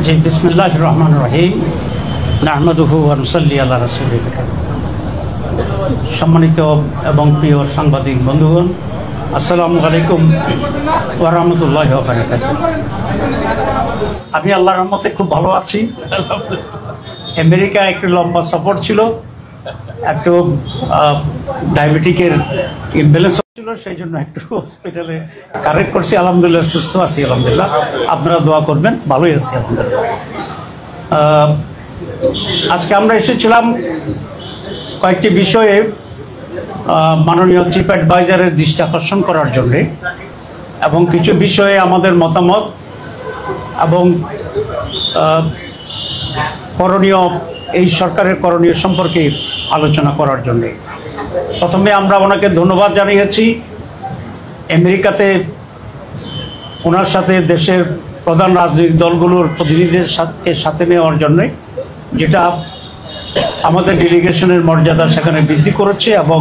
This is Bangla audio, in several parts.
জি বিসমিল্লাহির রহমানির রহিম নাহমাদুহু ওয়া নুসাল্লি আলা রাসূলিল কারীম। সম্মানিত এবং প্রিয় সাংবাদিক বন্ধুগণ, আসসালামু আলাইকুম ওয়া রাহমাতুল্লাহি ওয়া বারাকাতুহু। আমি আল্লাহর রহমতে খুব ভালো আছি। আমেরিকা একটু লম্বা সফর ছিল, একটু ডায়াবেটিকের ইমব্যালেন্স ছিল, সেই জন্য একটু হসপিটালে কারেক্ট করছি। আলহামদুলিল্লাহ সুস্থ আছি, আলহামদুলিল্লাহ। আপনারা দোয়া করবেন, ভালোই আছি আলহামদুলিল্লাহ। আজকে আমরা এসেছিলাম কয়েকটি বিষয়ে মাননীয় চিফ অ্যাডভাইজারের দৃষ্টি আকর্ষণ করার জন্যে, এবং কিছু বিষয়ে আমাদের মতামত এবং করণীয়, এই সরকারের করণীয় সম্পর্কে আলোচনা করার জন্যে। প্রথমে আমরা ওনাকে ধন্যবাদ জানিয়েছি আমেরিকাতে ওনার সাথে দেশের প্রধান রাজনৈতিক দলগুলোর প্রতিনিধিদের সাথে নেওয়ার জন্যে, যেটা আমাদের ডেলিগেশনের মর্যাদা সেখানে বৃদ্ধি করেছে এবং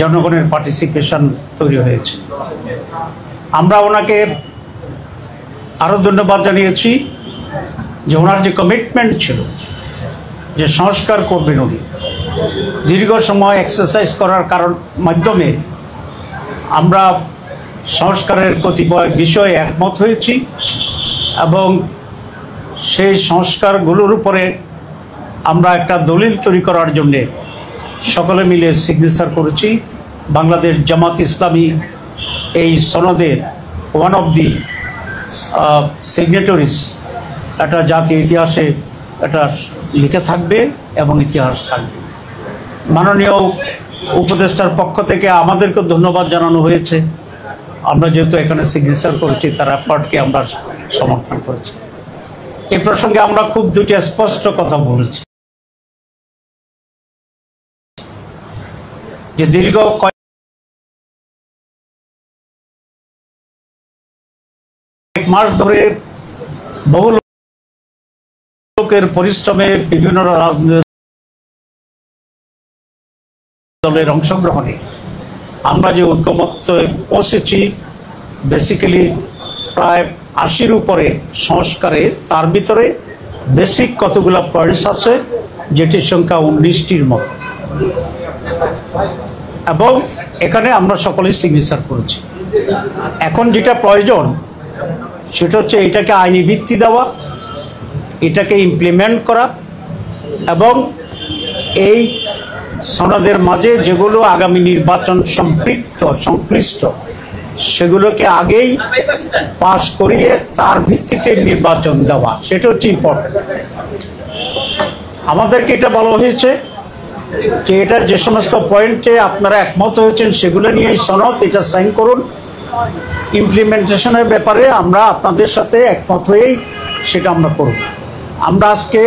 জনগণের পার্টিসিপেশন তৈরি হয়েছে। আমরা ওনাকে আরও ধন্যবাদ জানিয়েছি যে ওনার যে কমিটমেন্ট ছিল যে সংস্কার করবেন, উনি দীর্ঘ সময় এক্সারসাইজ করার মাধ্যমে আমরা সংস্কারের কতিপয় বিষয়ে একমত হয়েছি এবং সেই সংস্কারগুলোর উপরে আমরা একটা দলিল তৈরি করার জন্যে সকলে মিলে সিগনেচার করেছি। বাংলাদেশ জামাত ইসলামী এই সনদের ওয়ান অফ দি সিগনেটরিজ। এটা জাতীয় ইতিহাসে এটা লিখে থাকবে এবং ইতিহাস থাকবে। মাননীয় উপদেষ্টার পক্ষ থেকে আমাদেরকে ধন্যবাদ জানানো হয়েছে। আমরা যেহেতু এখানে সিগনেচার করেছি, তার এফার্টকে আমরা সমর্থন করেছি। এই প্রসঙ্গে আমরা খুব দুটি স্পষ্ট কথা বলেছি যে দীর্ঘ কয়েক মাস ধরে বহু লোকের পরিশ্রমে, বিভিন্ন রাজনৈতিক দলের অংশগ্রহণে আমরা যে ঐকমত্যে পৌঁছেছি, বেসিক্যালি প্রায় ৮০-র উপরে সংস্কারে, তার ভিতরে বেসিক কতগুলো পয়েন্টস আছে যেটির সংখ্যা ১৯টির মতো, এবং এখানে আমরা সকলেই সিগনেচার করেছি। এখন যেটা প্রয়োজন সেটা হচ্ছে এটাকে আইনি ভিত্তি দেওয়া, এটাকে ইমপ্লিমেন্ট করা, এবং এই সনদের মাঝে যেগুলো আগামী নির্বাচন সংশ্লিষ্ট সেগুলোকে আগেই পাশ করিয়ে তার ভিত্তিতে নির্বাচন দেওয়া, সেটা হচ্ছে ইম্পর্টেন্ট। আমাদেরকে এটা বলা হয়েছে যে এটা যে সমস্ত পয়েন্টে আপনারা একমত হয়েছেন সেগুলো নিয়ে সনদ, এটা সাইন করুন। ইমপ্লিমেন্টেশনের ব্যাপারে আমরা আপনাদের সাথে একমত হয়েই সেটা আমরা করব। আমরা আজকে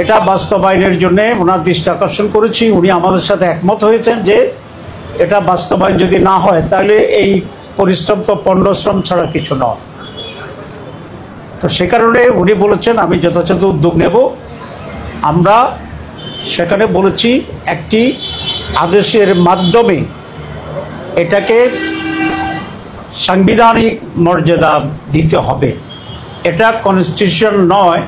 এটা বাস্তবায়নের জন্য ওনার দৃষ্টি আকর্ষণ করেছি। উনি আমাদের সাথে একমত হয়েছেন যে এটা বাস্তবায়ন যদি না হয় তাহলে এই পরিশ্রম তো পণ্ডশ্রম ছাড়া কিছু নয়। তো সে কারণে উনি বলেছেন আমি যথাযথ উদ্যোগ নেব। আমরা সেখানে বলেছি একটি আদেশের মাধ্যমে এটাকে সাংবিধানিক মর্যাদা দিতে হবে। এটা কনস্টিটিউশন নয়,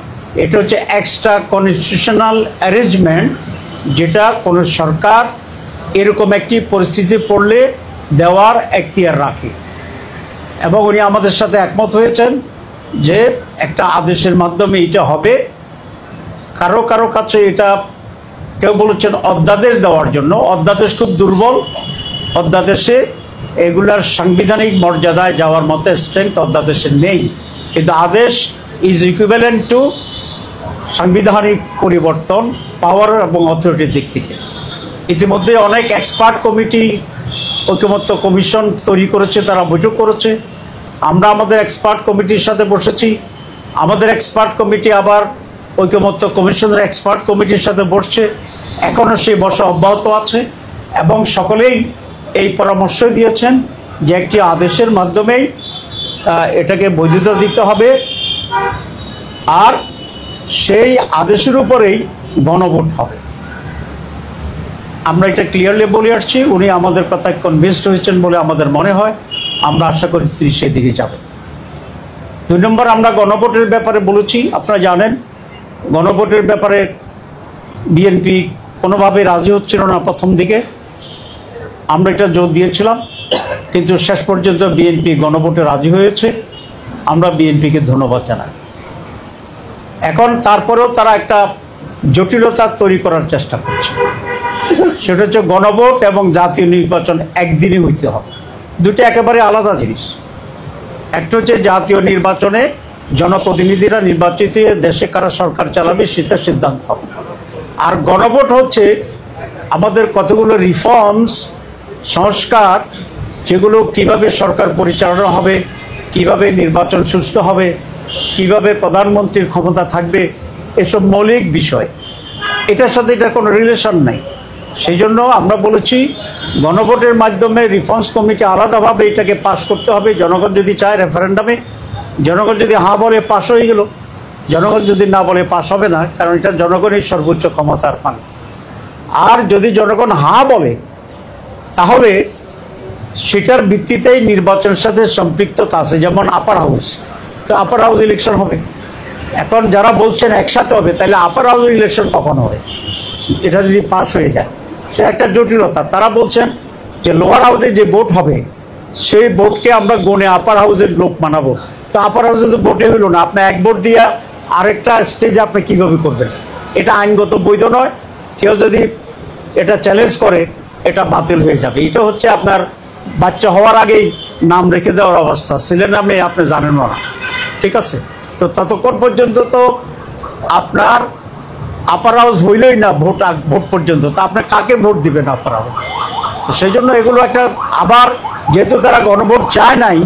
এটা হচ্ছে এক্সট্রা কনস্টিটিউশনাল অ্যারেঞ্জমেন্ট, যেটা কোনো সরকার এরকম একটি পরিস্থিতি পড়লে দেওয়ার এখতিয়ার রাখে। এবং উনি আমাদের সাথে একমত হয়েছেন যে একটা আদেশের মাধ্যমে এটা হবে। কারো কারো কাছে এটা কেউ বলেছেন অধ্যাদেশ দেওয়ার জন্য। অধ্যাদেশ খুব দুর্বল। অধ্যাদেশে এগুলার সাংবিধানিক মর্যাদায় যাওয়ার মতো স্ট্রেংথ অধ্যাদেশে নেই, কিন্তু আদেশ ইজ ইকুইভ্যালেন্ট টু সাংবিধানিক পরিবর্তন, পাওয়ার এবং অথরিটির দিক থেকে। ইতিমধ্যে অনেক এক্সপার্ট কমিটি, ঐকমত্য কমিশন তৈরি করেছে, তারা বৈঠক করেছে। আমরা আমাদের এক্সপার্ট কমিটির সাথে বসেছি। আমাদের এক্সপার্ট কমিটি আবার ঐকমত্য কমিশনের এক্সপার্ট কমিটির সাথে বসছে। এখনও সেই বসা অব্যাহত আছে এবং সকলেই এই পরামর্শ দিয়েছেন যে একটি আদেশের মাধ্যমেই এটাকে বৈধতা দিতে হবে, আর সেই আদেশের উপরেই গণভোট হবে। আমরা এটা ক্লিয়ারলি বলে আসছি। উনি আমাদের কথায় কনভিন্সড হয়েছেন বলে আমাদের মনে হয়। আমরা আশা করি তিনি সেদিকে যাবেন। 2 নম্বর, আমরা গণভোটের ব্যাপারে বলেছি, আপনারা জানেন গণভোটের ব্যাপারে বিএনপি কোনোভাবে রাজি হচ্ছিল না প্রথম দিকে। আমরা এটা জোর দিয়েছিলাম, কিন্তু শেষ পর্যন্ত বিএনপি গণভোটে রাজি হয়েছে। আমরা বিএনপিকে ধন্যবাদ জানাই। এখন তারপরেও তারা একটা জটিলতা তৈরি করার চেষ্টা করছে, সেটা হচ্ছে গণভোট এবং জাতীয় নির্বাচন একদিনই হইতে হবে। দুটো একেবারে আলাদা জিনিস। একটা হচ্ছে জাতীয় নির্বাচনে জনপ্রতিনিধিরা নির্বাচিত হয়ে দেশে কারা সরকার চালাবে সেটা সিদ্ধান্ত হবে, আর গণভোট হচ্ছে আমাদের কতগুলো রিফর্মস, সংস্কার, যেগুলো কিভাবে সরকার পরিচালনা হবে, কিভাবে নির্বাচন সুষ্ঠু হবে, কিভাবে প্রধানমন্ত্রীর ক্ষমতা থাকবে, এসব মৌলিক বিষয়। এটার সাথে এটার কোনো রিলেশন নাই। সেই জন্য আমরা বলেছি গণভোটের মাধ্যমে রিফর্মস কমিটি আলাদাভাবে এটাকে পাস করতে হবে। জনগণ যদি চায় রেফারেন্ডামে, জনগণ যদি হ্যাঁ বলে পাস হয়ে গেল, জনগণ যদি না বলে পাস হবে না, কারণ এটা জনগণের সর্বোচ্চ ক্ষমতার মালিক। আর যদি জনগণ হ্যাঁ বলে তাহলে সেটার ভিত্তিতেই নির্বাচনের সাথে সম্পৃক্ততা আছে, যেমন আপার হাউস, তো আপার হাউস ইলেকশন হবে। এখন যারা বলছেন একসাথে হবে, তাহলে আপার হাউস ইলেকশন কখন হবে? এটা যদি পাস হয়ে যায় সে একটা জটিলতা। তারা বলছেন যে লোয়ার হাউসে যে ভোট হবে সেই ভোটকে আমরা গণে আপার হাউসের লোক মানাবো। তো আপার হাউসে তো ভোটে হইল না, আপনি এক ভোট দিয়ে আরেকটা স্টেজে আপনি কীভাবে করবেন? এটা আইনগত বৈধ নয়। কেউ যদি এটা চ্যালেঞ্জ করে এটা বাতিল হয়ে যাবে। এটা হচ্ছে আপনার বাচ্চা হওয়ার আগেই নাম রেখে দেওয়ার অবস্থা, ছেলের নামে আপনি জানেন না, ঠিক আছে? তো ততক্ষণ পর্যন্ত তো আপনার আপার হাউস হইলই না ভোট পর্যন্ত, তো আপনি কাকে ভোট দিবেন আপার হাউস? তো সেই জন্য এগুলো একটা, আবার যেহেতু তারা গণভোট চায় নাই,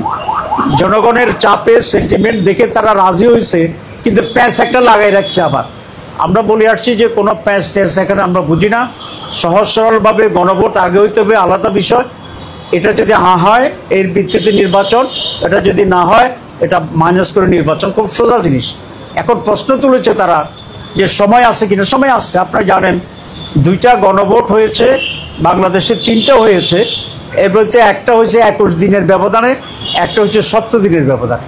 জনগণের চাপে সেন্টিমেন্ট দেখে তারা রাজি হয়েছে, কিন্তু প্যাঁচ একটা লাগাই রাখছে। আবার আমরা বলে আসছি যে কোনো প্যাঁচ ট্যাঁচ এখানে আমরা বুঝি না। সহজ সরলভাবে গণভোট আগে হইতে হবে, আলাদা বিষয়। এটা যদি হ্যাঁ হয় এর ভিত্তিতে নির্বাচন, এটা যদি না হয় এটা মাইনাস করে নির্বাচন, খুব সোজা জিনিস। এখন প্রশ্ন তুলেছে তারা যে সময় আছে কিনা। সময় আছে, আপনারা জানেন 2টা গণভোট হয়েছে বাংলাদেশে, 3টা হয়েছে। এর বলতে একটা হয়েছে 21 দিনের ব্যবধানে, একটা হচ্ছে 17 দিনের ব্যবধানে।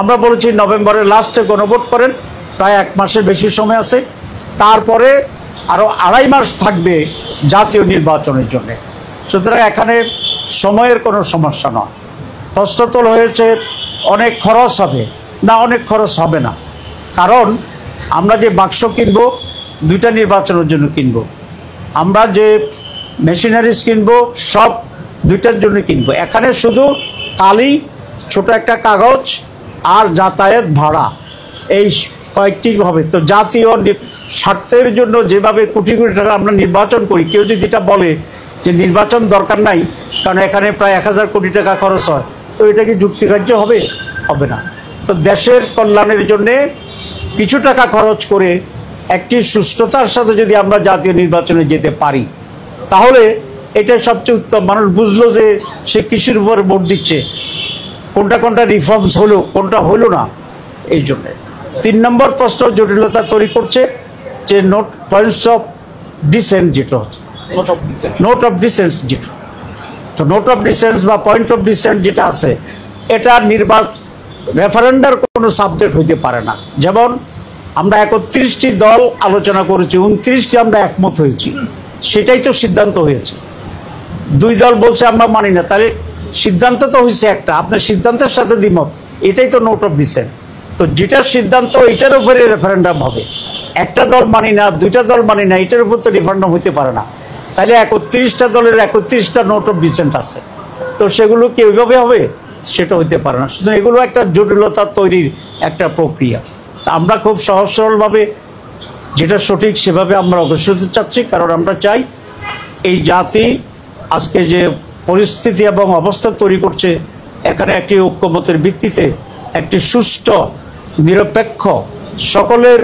আমরা বলেছি নভেম্বরের লাস্টে গণভোট করেন, প্রায় 1 মাসের বেশি সময় আছে। তারপরে আরও 2.5 মাস থাকবে জাতীয় নির্বাচনের জন্য। সুতরাং এখানে সময়ের কোনো সমস্যা নয়। প্রশ্ন তোলা হয়েছে অনেক খরচ হবে না, অনেক খরচ হবে না। কারণ আমরা যে বাক্স কিনব 2টা নির্বাচনের জন্য কিনব, আমরা যে মেশিনারিজ কিনব সব 2টার জন্য কিনব। এখানে শুধু কালি, ছোট একটা কাগজ আর যাতায়াত ভাড়া, এই কয়েকটি হবে। তো জাতীয় স্বার্থের জন্য যেভাবে কোটি কোটি টাকা আমরা নির্বাচন করি, কেউ যদি এটা বলে যে নির্বাচন দরকার নাই কারণ এখানে প্রায় 1000 কোটি টাকা খরচ হয়, তো এটা কি যুক্তিগ্রাহ্য হবে? হবে না। তো দেশের কল্যাণের জন্যে কিছু টাকা খরচ করে একটি সুষ্ঠুতার সাথে যদি আমরা জাতীয় নির্বাচনে যেতে পারি, তাহলে এটা সবচেয়ে উত্তম। মানুষ বুঝলো যে সে কিসের উপর ভোট দিচ্ছে, কোনটা কোনটা রিফর্মস হলো, কোনটা হলো না। এই জন্যে 3 নম্বর প্রশ্ন জটিলতা তৈরি করছে যে পয়েন্টস অফ ডিসেন্ট, যেটা হচ্ছে নোট অফ ডিসেন্স, যেটা তো নোট অফ ডিসেন্স বা পয়েন্ট অফ ডিসেন্ট যেটা আছে, এটা রেফারেন্ডার কোনো সাবজেক্ট হইতে পারে না। যেমন আমরা 31টি দল আলোচনা করেছি, 29টি আমরা একমত হয়েছি, সেটাই তো সিদ্ধান্ত হয়েছে। 2 দল বলছে আমরা মানি না, তাহলে সিদ্ধান্ত তো হয়েছে একটা, আপনার সিদ্ধান্তের সাথে দ্বিমত, এটাই তো নোট অফ ডিসেন্ট। তো যেটার সিদ্ধান্ত এটার উপরে রেফারেন্ডাম হবে। একটা দল মানি না, 2টা দল মানি না, এটার উপর তো রেফারেন্ডাম হইতে পারে না। তাহলে 31টা দলের 31টা নোট অফ ডিসেন্ট আছে, তো সেগুলো কি ওইভাবে হবে? সেটা হইতে পারে না। সুতরাং এগুলো একটা জটিলতা তৈরির একটা প্রক্রিয়া। তা আমরা খুব সহজ সরলভাবে যেটা সঠিক সেভাবে আমরা অগ্রসর চাচ্ছি, কারণ আমরা চাই এই জাতি আজকে যে পরিস্থিতি এবং অবস্থা তৈরি করছে, এখানে একটি ঐক্যমতের ভিত্তিতে একটি সুষ্ঠু, নিরপেক্ষ, সকলের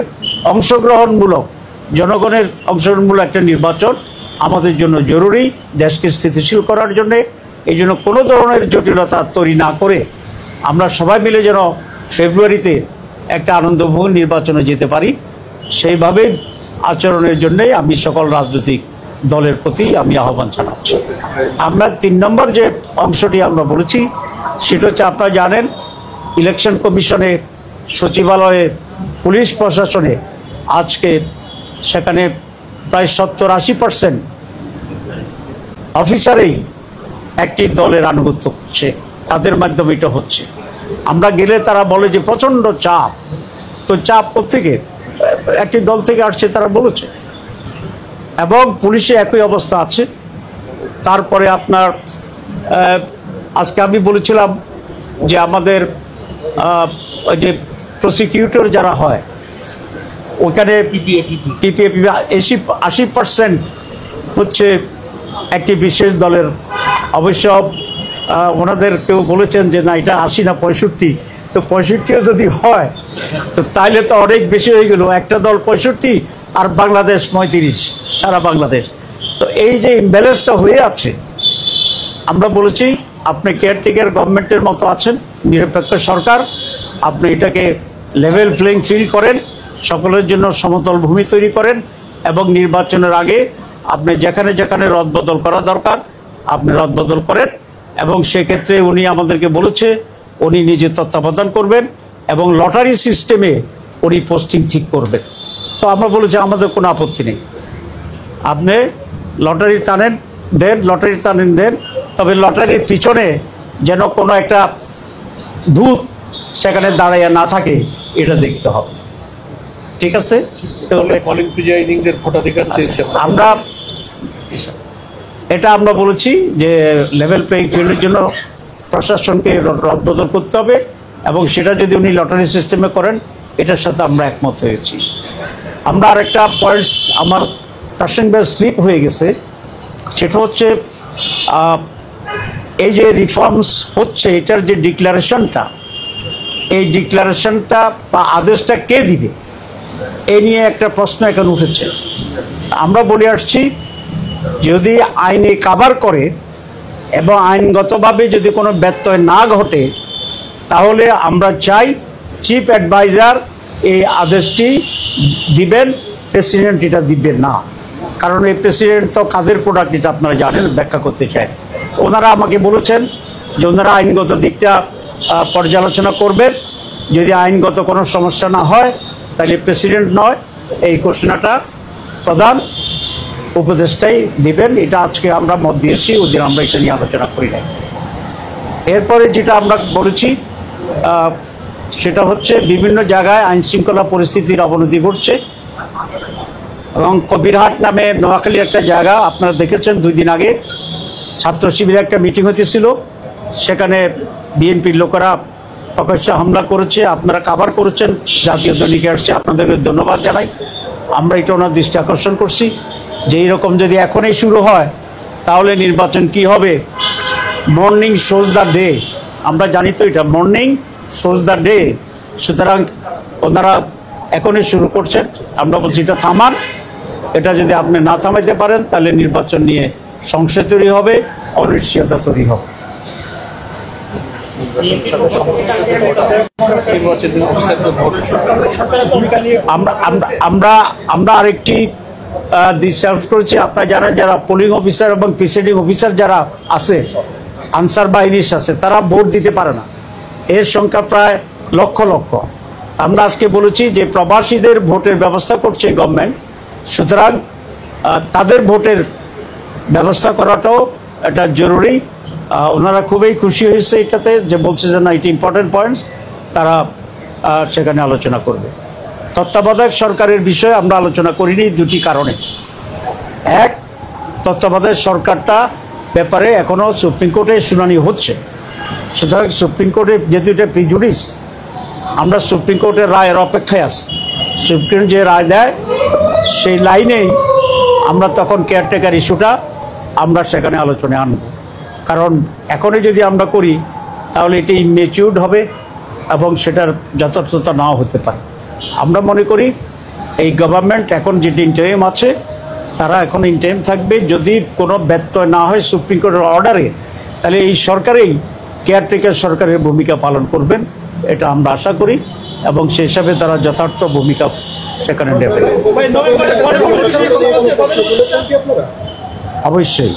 অংশগ্রহণমূলক, জনগণের অংশগ্রহণমূলক একটা নির্বাচন আমাদের জন্য জরুরি, দেশকে স্থিতিশীল করার জন্যে। এই জন্য কোনো ধরনের জটিলতা তৈরি না করে আমরা সবাই মিলে যেন ফেব্রুয়ারিতে একটা আনন্দময় নির্বাচনে যেতে পারি, সেইভাবে আচরণের জন্যই আমি সকল রাজনৈতিক দলের প্রতি আমি আহ্বান জানাচ্ছি। আমরা 3 নম্বর যে অংশটি আমরা বলেছি সেটা হচ্ছে, আপনারা জানেন ইলেকশন কমিশনে, সচিবালয়ে, পুলিশ প্রশাসনে আজকে সেখানে প্রায় 70-80% অফিসারেই একটি দলের আনুগত্য করছে, তাদের মাধ্যমে এটা হচ্ছে। আমরা গেলে তারা বলে যে প্রচণ্ড চাপ, তো চাপ কোত্থেকে? একটি দল থেকে আসছে তারা বলেছে, এবং পুলিশে একই অবস্থা আছে। তারপরে আপনার আজকে আমি বলেছিলাম যে আমাদের ওই যে প্রসিকিউটর যারা হয় ওখানে পিপিএপি 80% হচ্ছে একটি বিশেষ দলের। অবশ্য ওনাদের কেউ বলেছেন যে না, এটা 80 না 65, তো 65ও যদি হয় তো তাইলে তো অনেক বেশি হয়ে গেল। একটা দল 65 আর বাংলাদেশ 35, সারা বাংলাদেশ। তো এই যে ইমব্যালেন্সটা হয়ে আছে, আমরা বলেছি আপনি কেয়ারটেকার গভর্নমেন্টের মতো আছেন, নিরপেক্ষ সরকার, আপনি এটাকে লেভেল প্লেইং ফিল্ড করেন, সকলের জন্য সমতল ভূমি তৈরি করেন, এবং নির্বাচনের আগে আপনি যেখানে যেখানে রদবদল করা দরকার আপনি রদবদল করেন। এবং সেক্ষেত্রে উনি আমাদেরকে বলেছে উনি নিজে তত্ত্বাবধান করবেন এবং লটারি সিস্টেমে উনি পোস্টিং ঠিক করবেন। তো আমরা বলেছি আমাদের কোনো আপত্তি নেই, আপনি লটারি টানেন দেন, তবে লটারির পিছনে যেন কোনো একটা দূত সেখানে দাঁড়াইয়া না থাকে, এটা দেখতে হবে। ঠিক আছে, আমরা বলেছি যে লেভেল প্লেইং ফিল্ডের জন্য প্রশাসনকে রদবদল করতে হবে, এবং সেটা যদি উনি লটারি সিস্টেমে করেন এটার সাথে আমরা একমত হয়েছি। আমরা আরেকটা পয়েন্টস আমার প্রাসঙ্গিক স্লিপ হয়ে গেছে, সেটা হচ্ছে এই যে রিফর্মস হচ্ছে এটার যে ডিক্লারেশনটা, এই ডিক্লারেশনটা বা আদেশটা কে দিবে এই নিয়ে একটা প্রশ্ন এখন উঠেছে। আমরা বলে আসছি যদি আইনে কাভার করে এবং আইনগতভাবে যদি কোনো ব্যত্যয় না ঘটে, তাহলে আমরা চাই চিফ অ্যাডভাইজার এই আদেশটি দিবেন, প্রেসিডেন্ট এটা দিবেন না। কারণ এই প্রেসিডেন্ট তো কাদের প্রোডাক্ট এটা আপনারা জানেন, ব্যাখ্যা করতে চাই। ওনারা আমাকে বলেছেন যে ওনারা আইনগত দিকটা পর্যালোচনা করবেন, যদি আইনগত কোনো সমস্যা না হয় তাহলে প্রেসিডেন্ট নয়, এই ঘোষণাটা প্রধান উপদেষ্টাই দিবেন। এটা আজকে আমরা মত দিয়েছি, ওদিন আমরা এটা নিয়ে আলোচনা করি নাই। এরপরে যেটা আমরা বলেছি সেটা হচ্ছে বিভিন্ন জায়গায় আইনশৃঙ্খলা পরিস্থিতির অবনতি ঘটছে, এবং কবিরহাট নামে নোয়াখালীর একটা জায়গা আপনারা দেখেছেন 2 দিন আগে ছাত্র শিবিরের একটা মিটিং হতেছিল, সেখানে বিএনপির লোকেরা প্রকাশ্য হামলা করেছে, আপনারা কাভার করেছেন, জাতীয় দৈনিকে আসছে, আপনাদেরকে ধন্যবাদ জানাই। আমরা এটা ওনার দৃষ্টি আকর্ষণ করছি যে এইরকম যদি এখনই শুরু হয় তাহলে নির্বাচন কি হবে। মর্নিং শোজ দ্য ডে, আমরা জানি তো এটা মর্নিং শোজ দ্য ডে। সুতরাং ওনারা এখনই শুরু করছেন, আমরা বলছি এটা থামান। এটা যদি আপনি না থামাইতে পারেন তাহলে নির্বাচন নিয়ে সংশয় তৈরি হবে, অনিশ্চয়তা তৈরি হবে। আমরা আরেকটি ডিসকাস করেছি, আপনারা জানেন যারা পোলিং অফিসার এবং প্রিসাইডিং অফিসার যারা আছে, আনসার বাহিনীর আছে, তারা ভোট দিতে পারে না। এর সংখ্যা প্রায় লক্ষ লক্ষ। আমরা আজকে বলেছি যে প্রবাসীদের ভোটের ব্যবস্থা করছে গভর্নমেন্ট, সুতরাং তাদের ভোটের ব্যবস্থা করাটাও এটা জরুরি। ওনারা খুবই খুশি হয়েছে এটাতে, যে বলছে যে না, এটা ইম্পর্টেন্ট পয়েন্টস, তারা সেখানে আলোচনা করবে। তত্ত্বাবধায়ক সরকারের বিষয়ে আমরা আলোচনা করিনি 2টি কারণে। এক, তত্ত্বাবধায়ক সরকারটা ব্যাপারে এখনও সুপ্রিম কোর্টে শুনানি হচ্ছে, সুতরাং সুপ্রিম কোর্টে যেহেতু এটা প্রিজুডিস, আমরা সুপ্রিম কোর্টের রায়ের অপেক্ষায় আছি। সুপ্রিম যে রায় দেয় সেই লাইনেই আমরা তখন কেয়ারটেকার ইস্যুটা আমরা সেখানে আলোচনায় আনব। কারণ এখনই যদি আমরা করি তাহলে এটি ইমেচিউরড হবে এবং সেটার যথার্থতা নাও হতে পারে। আমরা মনে করি এই গভর্নমেন্ট এখন যেটি ইন্টারিম আছে তারা এখন ইন্টারিম থাকবে। যদি কোনো ব্যত্যয় না হয় সুপ্রিম কোর্টের অর্ডারে, তাহলে এই সরকারেই কেয়ারটেকার সরকারের ভূমিকা পালন করবেন, এটা আমরা আশা করি, এবং সেই হিসাবে তারা যথার্থ ভূমিকা সেখানে নেবে। অবশ্যই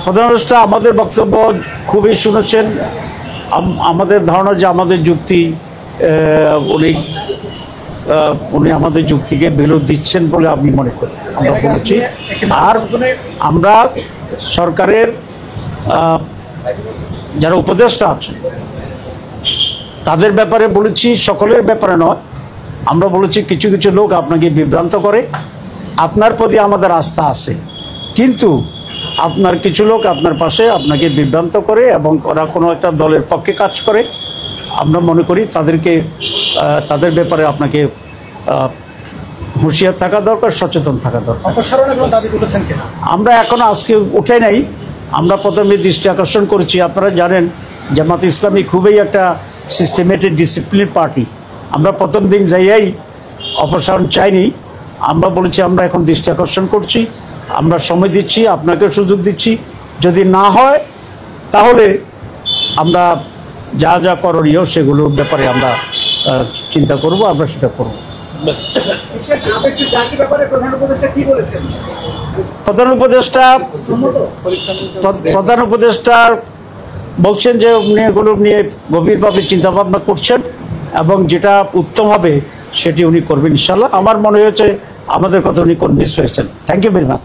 প্রধান উপদেষ্টা আমাদের বক্তব্য খুবই শুনেছেন। আমাদের ধারণা যে আমাদের যুক্তি উনি আমাদের যুক্তিকে বিরোধ দিচ্ছেন বলে আমি মনে করি, আমরা বলেছি। আর আমরা সরকারের যারা উপদেষ্টা আছেন তাদের ব্যাপারে বলেছি, সকলের ব্যাপারে নয়। আমরা বলেছি কিছু কিছু লোক আপনাকে বিভ্রান্ত করে, আপনার প্রতি আমাদের আস্থা আছে, কিন্তু আপনার কিছু লোক আপনার পাশে আপনাকে বিভ্রান্ত করে এবং ওরা কোনো একটা দলের পক্ষে কাজ করে। আমরা মনে করি তাদের ব্যাপারে আপনাকে হুঁশিয়ার থাকা দরকার, সচেতন থাকা দরকার। আমরা এখনো আজকে উঠে নাই। আমরা প্রথমে দৃষ্টি আকর্ষণ করেছি। আপনারা জানেন জামাত ইসলামী খুবই একটা সিস্টেমেটিক ডিসিপ্লিন পার্টি। আমরা প্রথম দিন যাইয়াই অপসারণ চাইনি। আমরা বলেছি আমরা এখন দৃষ্টি আকর্ষণ করছি, আমরা সময় দিচ্ছি, আপনাকে সুযোগ দিচ্ছি। যদি না হয় তাহলে আমরা যা যা করণীয় সেগুলোর ব্যাপারে আমরা চিন্তা করব, আমরা সেটা করব। প্রধান উপদেষ্টা বলছেন যে উনি এগুলো নিয়ে গভীরভাবে চিন্তা ভাবনা করছেন এবং যেটা উত্তম হবে সেটি উনি করবেন ইনশাল্লাহ। আমার মনে হয়েছে আমাদের কথা উনি কনভিন্স হয়েছেন। Thank you very much.